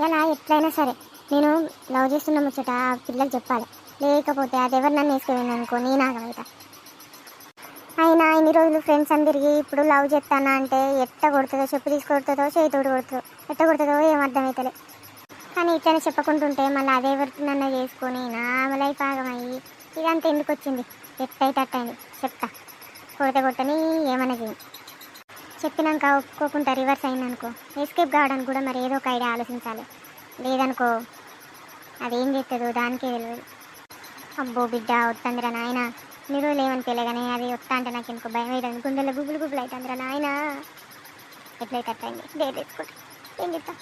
ఇలా ఎట్లయినా సరే నేను లవ్ చేస్తున్న ముచ్చట ఆ పిల్లలు చెప్పాలి. లేకపోతే అది ఎవరు నన్ను వేసుకుని అనుకో నేను ఆగమవుతా. అయినా ఇన్ని రోజులు ఫ్రెండ్స్ అందరికీ ఇప్పుడు లవ్ చేస్తానా అంటే ఎట్ట కొడుతుందో, చెప్పు తీసుకొడుతుందో, చేతోడు కొడుతుందో, ఎట్ట కొడుతుందో ఏం అర్థమవుతలే. కానీ ఇట్లనే చెప్పకుంటుంటే మళ్ళీ అదే ఎవరికి నన్ను చేసుకొని నా లైఫ్ ఆగమయ్యి ఇదంతా ఎందుకు వచ్చింది. ఎట్టయితే అట్టయింది చెప్తా. కొడితే కొట్టని ఏమన్నా చేయండి. చెప్పినాక ఒప్పుకోకుండా రివర్స్ అయిందనుకో ఎస్కేప్ కావడానికి కూడా మరి ఏదో ఒక ఐడియా ఆలోచించాలి. లేదనుకో అదేం చేస్తుందో దానికే తెలియదు. అబ్బో బిడ్డ వస్తుందిరా నాయన, నీ రోజులు ఏమనిపించలే కానీ అది వస్తా అంటే నాకు ఇంకో భయం అవుతుంది. గుండెల్లో గుబులు గుబులు అవుతుందిరా నాయన. ఎట్లయితే అట్టయింది డేట్ తెచ్చుకుంటా. ఏం చెప్తా.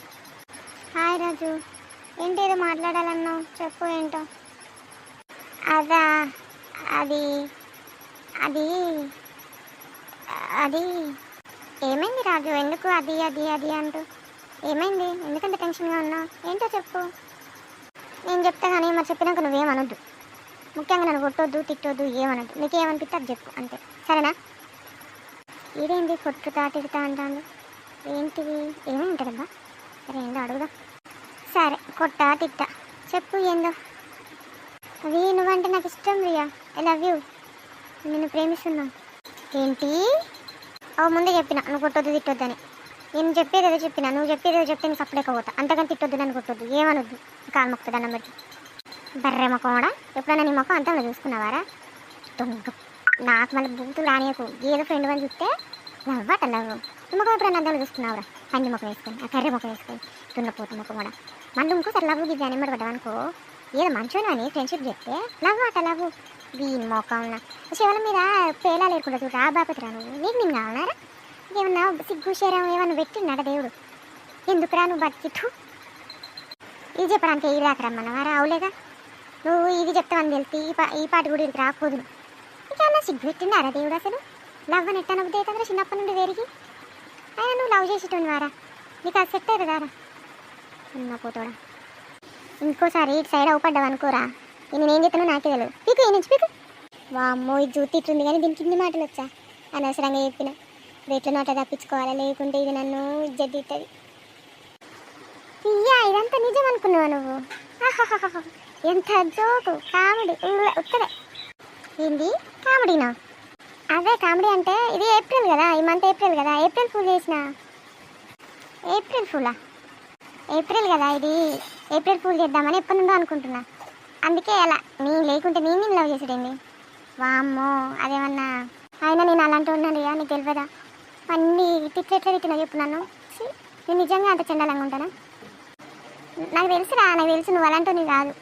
హాయ్ రాజు, ఏంటి ఏదో మాట్లాడాలన్నావు, చెప్పు ఏంటో. అదా అది అది అది ఏమైంది రాజు, ఎందుకు అది అది అది అంటూ ఏమైంది, ఎందుకంటే టెన్షన్గా ఉన్నావు, ఏంటో చెప్పు. నేను చెప్తా కానీ మరి చెప్పినాక నువ్వేమనొద్దు. ముఖ్యంగా నన్ను కొట్టొద్దు, తిట్టొద్దు, ఏమనొద్దు. నీకేమనిపిస్తే అది చెప్పు అంతే, సరేనా? ఇదేంటి కొట్టుతా తిడతా అంటాను, ఏంటిది, ఏమై ఉంటుందబ్బా? సరే ఏందో అడుగుదా. సరే కొట్టా తిట్టా చెప్పు ఏందో. అది నువ్వంటే నాకు ఇష్టం ప్రియా, ఐ లవ్ యూ, నిన్ను ప్రేమిస్తున్నావు. ఏంటి? ముందే చెప్పిన నువ్వు కొట్టొద్దు తిట్టొద్దని. నేను చెప్పేదేదో చెప్పినా, నువ్వు చెప్పేదేదో చెప్తే నీకు అప్పుడే పోతా. అంతకని తిట్టొద్దు నన్ను కొట్టొద్దు ఏమనొద్దు. కాలు మొక్కుతుంది అన్నం బట్టి. బర్రె ముఖం కూడా ఎప్పుడైనా నీ ముఖం అంతా చూసుకున్నావారా? దొంగ నాకు మళ్ళీ బూతులు రానియకు. ఏదో ఫ్రెండ్ అని చూస్తే లవ్వట లవ్. నీ ముఖం ఎప్పుడైనా అంతా చూసుకున్నావురా? పంది ముఖం వేసుకొని, ఆ కర్రె ముఖం వేసుకొని, దున్నపోతు ముఖం కూడా. మళ్ళీ ఇంకోసారి లవ్ గిద్ది అని పడ్డావు అనుకో, ఏదో మంచోని అని ఫ్రెండ్షిప్ చెప్తే లవ్ అట లవ్. దీని మొఖం శివల మీద పేలా లేకుండా చూడు ఆ బాపతిరా నువ్వు. నీకు నేను కావాలరా? ఏమన్నా సిగ్గు శరం ఏమన్నా పెట్టిన్నాడ దేవుడు? ఎందుకురా నువ్వు బతికిట్టు? ఇది చెప్పడానికి ఇది దాకా రమ్మన్నవారా? అవులేగా, నువ్వు ఇది చెప్తావని తెలిసి ఈ పాట కూడా ఇది రాకపోదు. నీకేమన్నా సిగ్గు పెట్టిండారా దేవుడు? అసలు లవ్ అని ఎట్టా నవ్వుతే కదా చిన్నప్పటి నుండి వేరికి. అయినా నువ్వు లవ్ చేసేటోని వారా? నీకు అది సెట్ అయ్యేది కారా? ఉన్న పోతాడా. ఇంకోసారి ఇటు సైడ్ అవుపడ్డావు అనుకోరా, నేనేం చెప్తానో నాకే తెలియదు. పీకు ఏ నుంచి పీకు. వామ్మో ఇది చూతి ఇట్లుంది కానీ దీనికి ఇన్ని మాటలు వచ్చా? అనవసరంగా చెప్పిన. రేట్ల నోట తప్పించుకోవాలా, లేకుంటే ఇది నన్ను ఇజ్జత్ తీస్తుంది. ఇయ్యా ఇదంతా నిజం అనుకున్నావా నువ్వు? ఎంత జోకు, కామెడీ ఉత్తరే. ఏంది కామెడీనా? అదే కామెడీ అంటే ఇది ఏప్రిల్ కదా, ఈ మంత్ ఏప్రిల్ కదా, ఏప్రిల్ ఫుల్ చేసిన. ఏప్రిల్ ఫుల్లా? ఏప్రిల్ కదా ఇది, ఏప్రిల్ ఫుల్ చేద్దామని ఎప్పటి నుండో అనుకుంటున్నా. అందుకే అలా నీ లేకుంటే నేను లవ్ చేసేటండి. వామ్మో అదేమన్నా. అయినా నేను అలాంటి ఉన్నాను ఇక నీకు తెలియదా? అన్నీ తిట్లెట్లా తిట్టినా చెప్పు నన్ను. నేను నిజంగా అంత చండాలంగా ఉంటానా? నాకు తెలుసురా, నాకు తెలుసు నువ్వు అలాంటి నీ కాదు.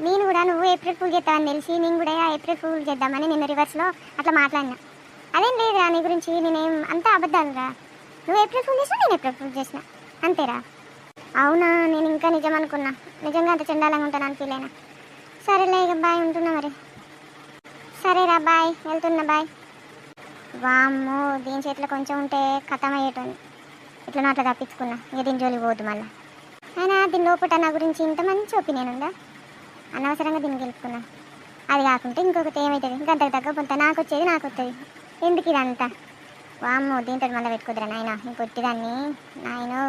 నేను కూడా నువ్వు ఏప్రిల్ ఫుల్ చేస్తావని తెలిసి నేను కూడా ఏప్రిల్ ఫుల్ చేద్దామని నిన్న రివర్స్లో అట్లా మాట్లాడినా. అదేం లేదురా నీ గురించి, నేనేం అంతా అబద్ధాలురా. నువ్వు ఏప్రిల్ ఫుల్ చేసినా నేను ఏప్రిల్ ఫుల్ చేసిన అంతేరా. అవునా, నేను ఇంకా నిజం అనుకున్నా. నిజంగా అంత చండాలంగా ఉంటాను ఫీల్ అయినా. సరేలే ఇక బాయ్, ఉంటున్నా మరి. సరేరా బాయ్, వెళ్తున్నా బాయ్. వామ్మో దీని చేతిలో కొంచెం ఉంటే కథం అయ్యేటోని. ఇట్లా అట్లా తప్పించుకున్నా. ఇక దీని జోలికి పోద్దు మళ్ళీ. అయినా దీని లోపల నా గురించి ఇంత మంచి ఒపీనియన్ ఉందా? అనవసరంగా దీన్ని గెలుపుకున్నా. అది కాకుంటే ఇంకొకటి ఏమవుతుంది, గంటకు తగ్గ పొంత నాకు వచ్చేది నాకు వస్తుంది. ఎందుకు ఇదంతా? వామ్మో దీంతో మళ్ళీ పెట్టుకుదురా నాయన, ఇంకొట్టిదాన్ని నాయనో.